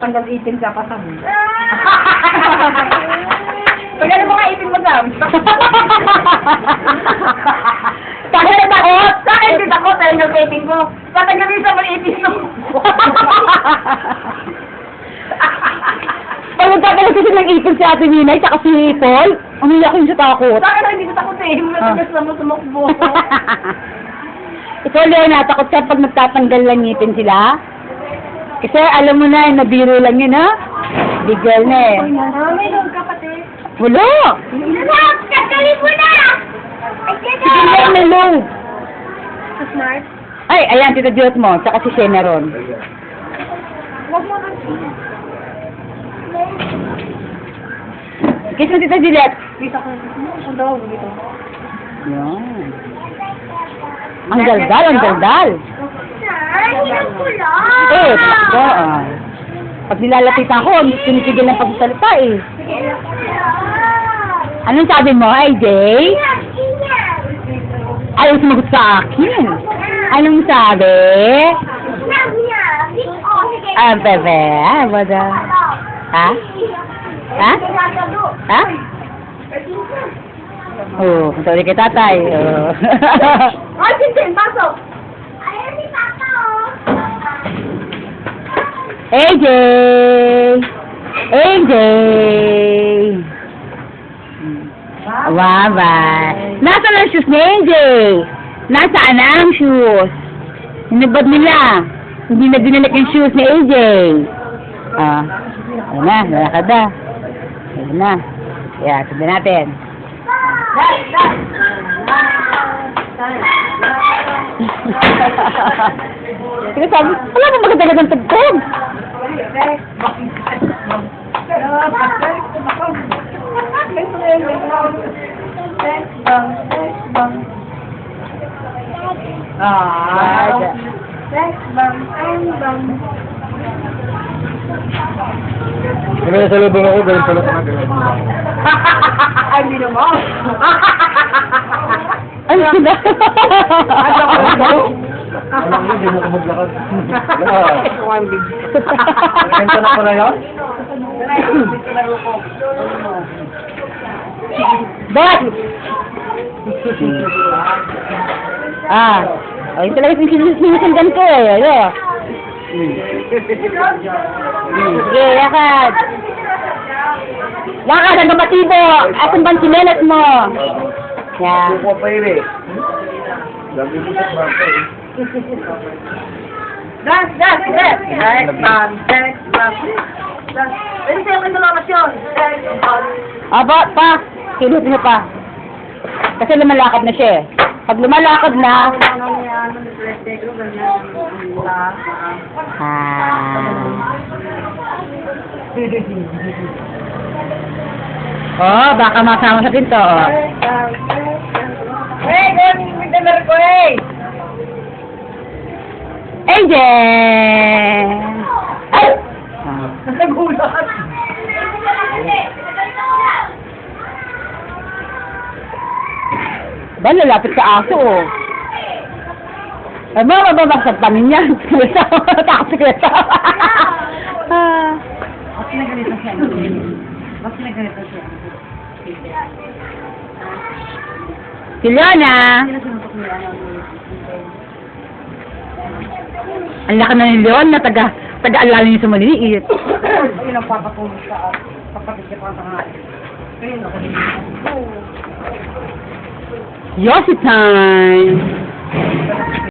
Hanggang 18 sa pasabi. Pag ano mga 18 mo dam? Takot na takot! Takot din takot sa hanggang 18 ko. Patagaling sa mga 18 mo. Pag magkakalas kasi ng 18 si Ate Ninay, saka si Paul, umiyak yun sa takot. Bakit ako hindi ko takot eh? Matagas na mo tumakbo. Ikaw, Leona, takot ka pag nagtatanggal ng ngipin sila? Kasi alam mo na, nabiro lang yun, ha? Big girl na eh. May log kapatid. Wala! Kakalin mo na! Sige lang, may load. Sa smart? Ay, ayan, Tita Diyot mo, saka si Shena ron. Huwag mo nang Kiss mo, Tita Juliet. Bisa ko. Ang daw dito. Yan. Ang daldal, ang daldal. Eh, talaga. Pag nilalapitan ko, tinitigil ng pagsalita eh. Anong sabi mo, AJ? Ayaw sumagot sa akin. Anong sabi? Ah, bebe. Ah, wala. Ha? Ha? Ha? Oh, sorry kay tatay. Oh. Ay, Tintin, pasok! Ayan si Papa, oh! AJ! AJ! Bye-bye. Nasaan ang shoes ni AJ? Nasaan ang shoes? Hinabad nila. Hindi na dinalik yung shoes ni AJ. Ah, ayun na, lalakad na. Ayun na. Yeah, sabi natin. Sige sabi, wala mo maganda-gandang tagtog. Kaya sa lubong ako, ganun pala ka na ganun. Ay, hindi naman. Ay, sila. Alam mo, hindi mo ka maglakad. Kanta na pala yun? Ba't? Ah, ayun talaga sinusundan ko eh. Ano? Sige, lakad. Lakad, ang batibo. Asan bang sinelas mo? Yeah. Buko pa yun eh. Lagi mo sa bata eh. Dance! Dance! Pwede sa'yo may dalamasyon. Aba, pa. Kilit niyo pa. Kasi lumalakad na siya eh. Pag lumalakad na... Oh, baka masama sa pinto. Oh. Hey, going with the mirror ko, hey! AJ! Ay! Nagulat! Ba, lalapit sa aso, oh. Ay, mababasag pa niya. Takot si Kreta. Mas nagalito siya. Mas nagalito siya. Si Leona. Ang laki na ni Leon na taga-alala niya sa maliliit. Ayun ang papatulog sa kapatid niya pa sa nga. Ayun ako. Yossi time!